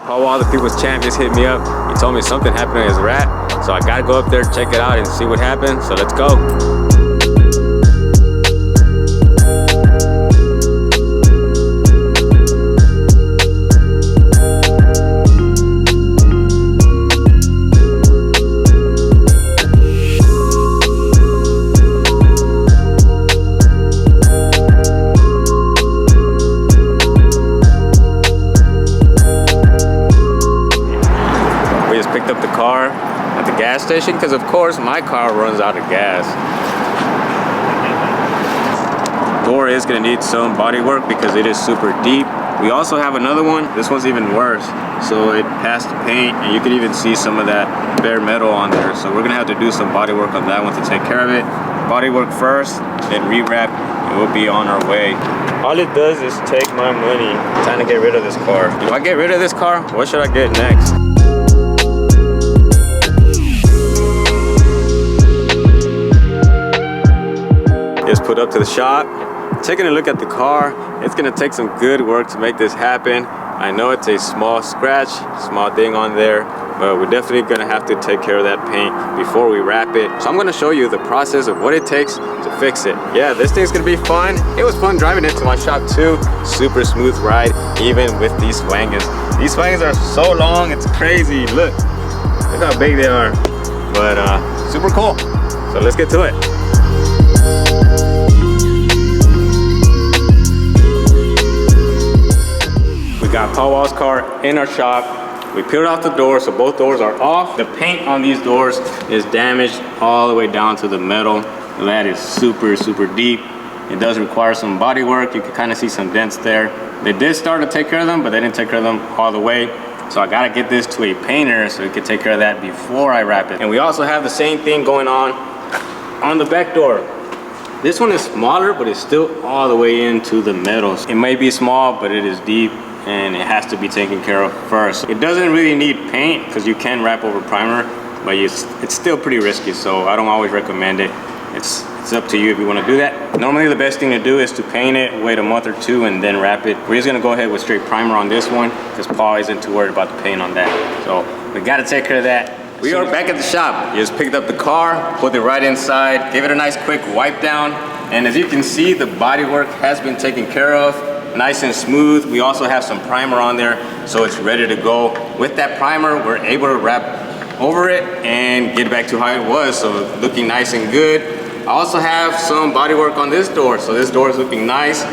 Paul, the people's champ, just hit me up. He told me something happened to his rat, so I gotta go up there, check it out, and see what happened. So let's go. Picked up the car at the gas station because of course my car runs out of gas. Door is going to need some body work because it is super deep. We also have another one. This one's even worse, so it passed the paint and you can even see some of that bare metal on there. So we're gonna have to do some body work on that one to take care of it. Body work first, then rewrap, and we'll be on our way. All it does is take my money. Time to get rid of this car. If I get rid of this car, what should I get next? Just put up to the shop. Taking a look at the car, it's gonna take some good work to make this happen. I know it's a small scratch, small thing on there, but we're definitely gonna have to take care of that paint before we wrap it. So I'm gonna show you the process of what it takes to fix it. Yeah, this thing's gonna be fun. It was fun driving it to my shop too. Super smooth ride, even with these wagons. These wagons are so long, it's crazy. Look how big they are. But super cool. So let's get to it. We got Paul's car in our shop. We peeled off the doors, so both doors are off. The paint on these doors is damaged all the way down to the metal. That is super, super deep. It does require some body work. You can kind of see some dents there. They did start to take care of them, but they didn't take care of them all the way. So I gotta get this to a painter so we can take care of that before I wrap it. And we also have the same thing going on the back door. This one is smaller, but it's still all the way into the metal. It may be small, but it is deep, and it has to be taken care of first. It doesn't really need paint because you can wrap over primer, but it's still pretty risky, so I don't always recommend it. It's up to you if you want to do that. Normally the best thing to do is to paint it, wait a month or two, and then wrap it. We're just gonna go ahead with straight primer on this one because Paul isn't too worried about the paint on that. So we gotta take care of that. We are back at the shop. You just picked up the car, put it right inside, gave it a nice quick wipe down, and as you can see, the body work has been taken care of. Nice and smooth. We also have some primer on there, so it's ready to go. With that primer, we're able to wrap over it and get back to how it was, so looking nice and good. I also have some body work on this door, so this door is looking nice,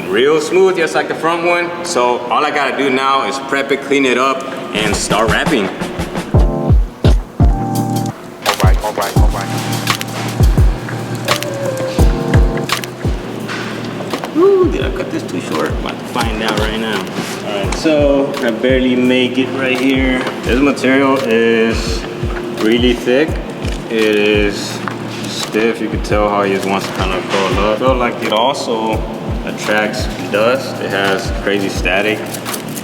real smooth, just like the front one. So all I gotta do now is prep it, clean it up, and start wrapping. All right. Ooh, did I cut this too short? I'm about to find out right now. All right, so I barely make it right here. This material is really thick. It is stiff. You can tell how he just wants to kind of curl up. I feel like it also attracts dust. It has crazy static.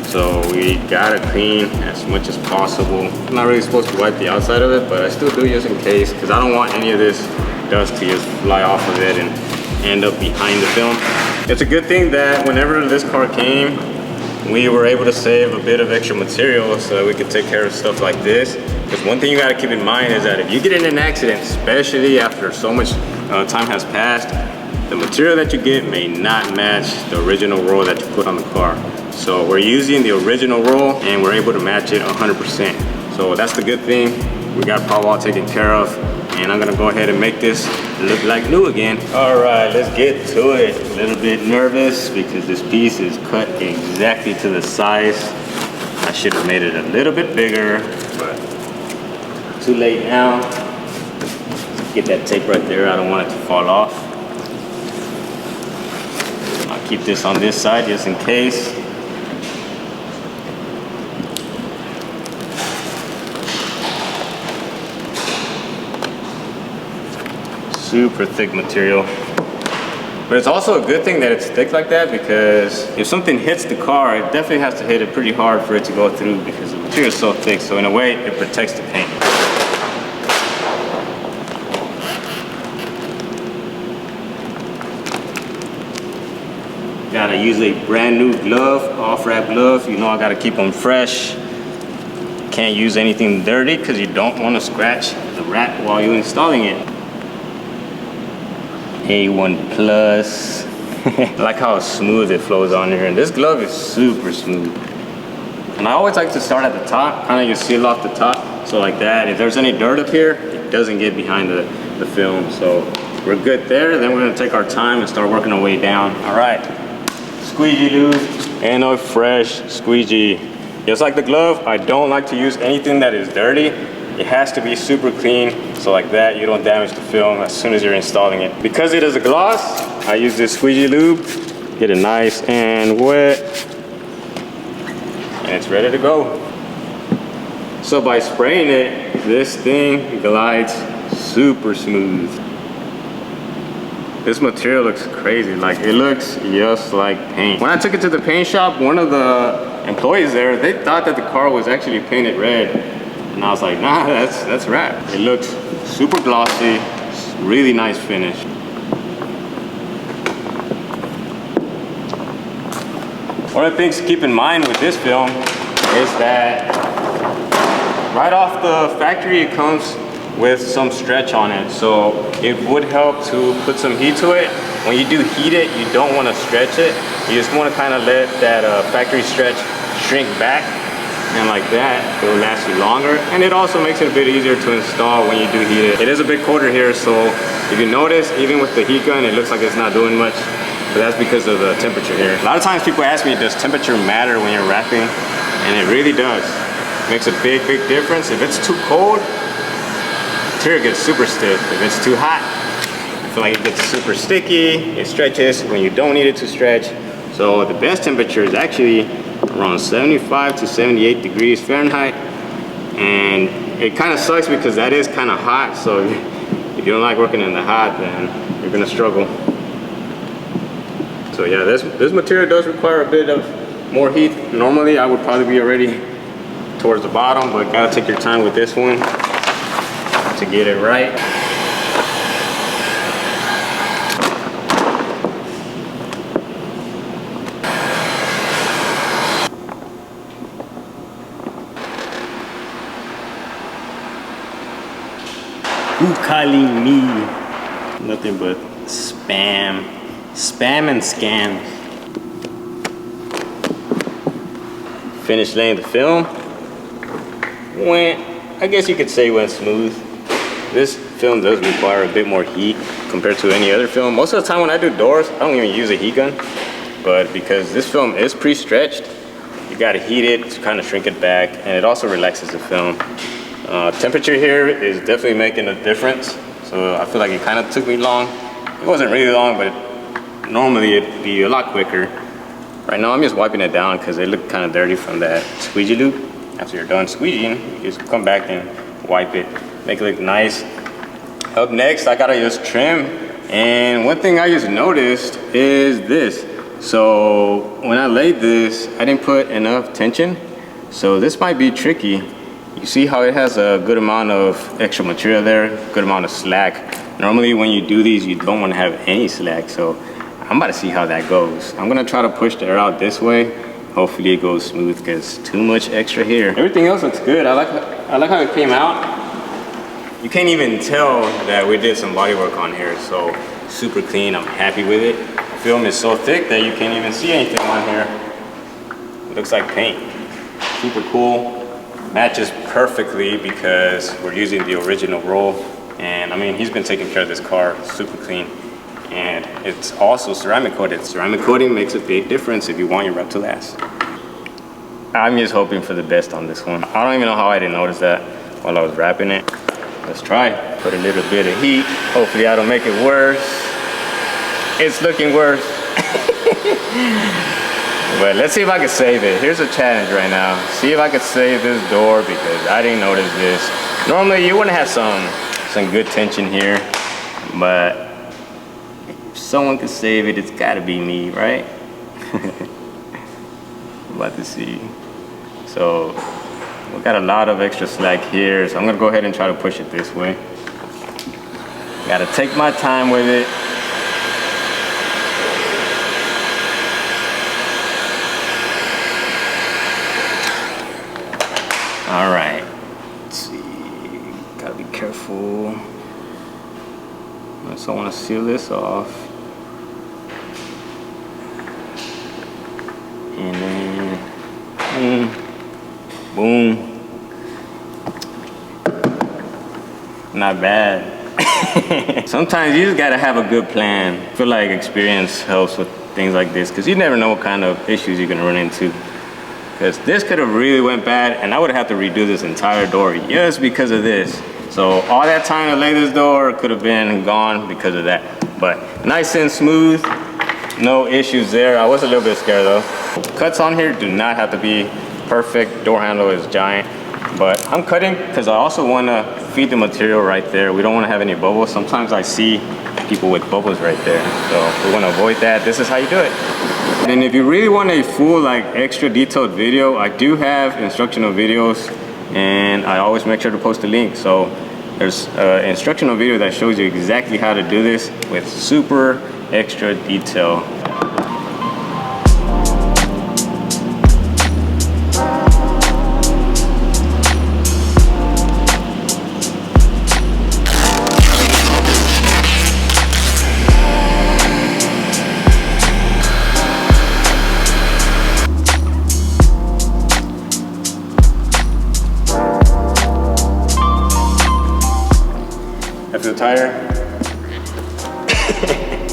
So we gotta clean as much as possible. I'm not really supposed to wipe the outside of it, but I still do just in case, because I don't want any of this dust to just fly off of it and end up behind the film. It's a good thing that whenever this car came, we were able to save a bit of extra material so that we could take care of stuff like this. Because one thing you gotta keep in mind is that if you get in an accident, especially after so much time has passed, the material that you get may not match the original roll that you put on the car. So we're using the original roll and we're able to match it 100%. So that's the good thing. We got Paul taken care of, and I'm gonna go ahead and make this look like new again. All right, let's get to it. A little bit nervous because this piece is cut exactly to the size. I should have made it a little bit bigger, but too late now. Get that tape right there. I don't want it to fall off. I'll keep this on this side just in case. Super thick material, but it's also a good thing that it's thick like that, because if something hits the car, it definitely has to hit it pretty hard for it to go through, because the material is so thick. So in a way, it protects the paint. Gotta use a brand new glove, off-wrap glove. You know I gotta keep them fresh. can't use anything dirty because you don't want to scratch the wrap while you're installing it. A1 plus. I like how smooth it flows on here, and this glove is super smooth. And I always like to start at the top, kind of just seal off the top, so like that. If there's any dirt up here, it doesn't get behind the film. So we're good there. Then we're gonna take our time and start working our way down. All right, squeegee lube, Annoy Fresh squeegee. Just like the glove, I don't like to use anything that is dirty. It has to be super clean, so like that you don't damage the film as soon as you're installing it. Because it is a gloss, I use this squeegee lube, get it nice and wet, and it's ready to go. So by spraying it, this thing glides super smooth. This material looks crazy, like it looks just like paint. When I took it to the paint shop, one of the employees there, they thought that the car was actually painted red. And I was like, nah, that's wrap. It looks super glossy, really nice finish. One of the things to keep in mind with this film is that right off the factory, it comes with some stretch on it. So it would help to put some heat to it. When you do heat it, you don't want to stretch it. You just want to kind of let that factory stretch shrink back. And like that, it will last you longer. And it also makes it a bit easier to install when you do heat it. It is a bit colder here, so if you notice, even with the heat gun, it looks like it's not doing much. But that's because of the temperature here. A lot of times people ask me, does temperature matter when you're wrapping? And it really does. It makes a big difference. If it's too cold, the material gets super stiff. If it's too hot, I feel like it gets super sticky. It stretches when you don't need it to stretch. So the best temperature is actually around 75 to 78 degrees Fahrenheit. And it kind of sucks because that is kind of hot. So if you don't like working in the hot, then you're gonna struggle. So yeah, this material does require a bit of more heat. Normally I would probably be already towards the bottom, but gotta take your time with this one to get it right. Who calling me? Nothing but spam and scams. Finished laying the film. I guess you could say went smooth. This film does require a bit more heat compared to any other film. Most of the time when I do doors, I don't even use a heat gun. But because this film is pre-stretched, you gotta heat it to kind of shrink it back, and it also relaxes the film. Temperature here is definitely making a difference. So I feel like it kind of took me long. It wasn't really long, but normally it'd be a lot quicker. Right now I'm just wiping it down because it looked kind of dirty from that squeegee lube. After you're done squeegeeing, you just come back and wipe it, make it look nice. Up next, I gotta just trim. And one thing I just noticed is this. So when I laid this, I didn't put enough tension. So this might be tricky. You see how it has a good amount of extra material there, good amount of slack. Normally when you do these, you don't want to have any slack. So I'm about to see how that goes. I'm gonna try to push the air out this way. Hopefully it goes smooth because too much extra here. Everything else looks good. I like how it came out. You can't even tell that we did some body work on here. So super clean, I'm happy with it. The film is so thick that you can't even see anything on here. It looks like paint. Super cool. Matches perfectly because we're using the original roll. And I mean, he's been taking care of this car, super clean. And it's also ceramic coated. Ceramic coating makes a big difference if you want your wrap to last. I'm just hoping for the best on this one. I don't even know how I didn't notice that while I was wrapping it. Let's try. Put a little bit of heat. Hopefully I don't make it worse. It's looking worse. But let's see if I can save it. Here's a challenge right now. See if I can save this door because I didn't notice this. Normally you wouldn't have some good tension here, but if someone could save it, it's gotta be me, right? About to see. So we got a lot of extra slack here, so I'm gonna go ahead and try to push it this way. Gotta take my time with it. All right. So I want to seal this off. And then, boom. Not bad. Sometimes you just gotta have a good plan. I feel like experience helps with things like this because you never know what kind of issues you're gonna run into. Because this could have really went bad and I would have had to redo this entire door just because of this. So all that time to lay this door could have been gone because of that. But nice and smooth, no issues there. I was a little bit scared though. Cuts on here do not have to be perfect. Door handle is giant. But I'm cutting because I also want to feed the material right there. We don't want to have any bubbles. Sometimes I see people with bubbles right there. So we want to avoid that. This is how you do it. And if you really want a full like extra detailed video, I do have instructional videos and I always make sure to post a link. So there's an instructional video that shows you exactly how to do this with super extra detail. I feel tired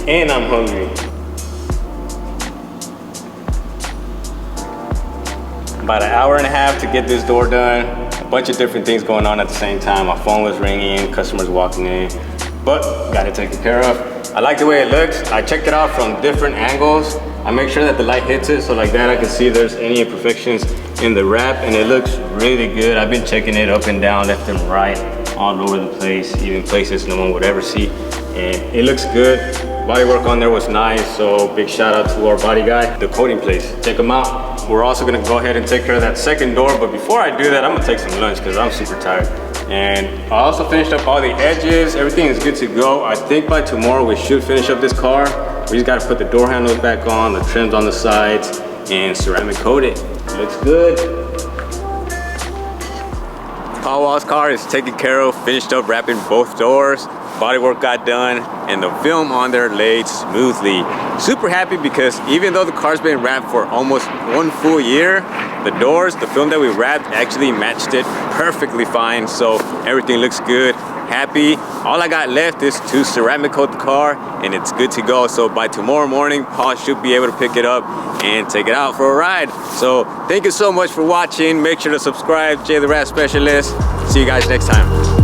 and I'm hungry. About an hour and a half to get this door done. A bunch of different things going on at the same time. My phone was ringing, customers walking in, but got it taken care of. I like the way it looks. I checked it out from different angles. I make sure that the light hits it, so like that I can see if there's any imperfections in the wrap, and it looks really good. I've been checking it up and down, left and right, all over the place, even places no one would ever see, and it looks good. Bodywork on there was nice, so big shout out to our body guy, the coating place. Check them out. We're also gonna go ahead and take care of that second door, but before I do that, I'm gonna take some lunch because I'm super tired. And I also finished up all the edges. Everything is good to go. I think by tomorrow we should finish up this car. We just gotta put the door handles back on, the trims on the sides, and ceramic coat it. Looks good. Paul's car is taken care of, finished up wrapping both doors. Bodywork got done, and the film on there laid smoothly. Super happy because even though the car's been wrapped for almost 1 full year, the doors, the film that we wrapped actually matched it perfectly fine. So everything looks good. Happy. All I got left is to ceramic coat the car and it's good to go. So by tomorrow morning, Paul should be able to pick it up and take it out for a ride. So thank you so much for watching. Make sure to subscribe, Jay the Rat Specialist. See you guys next time.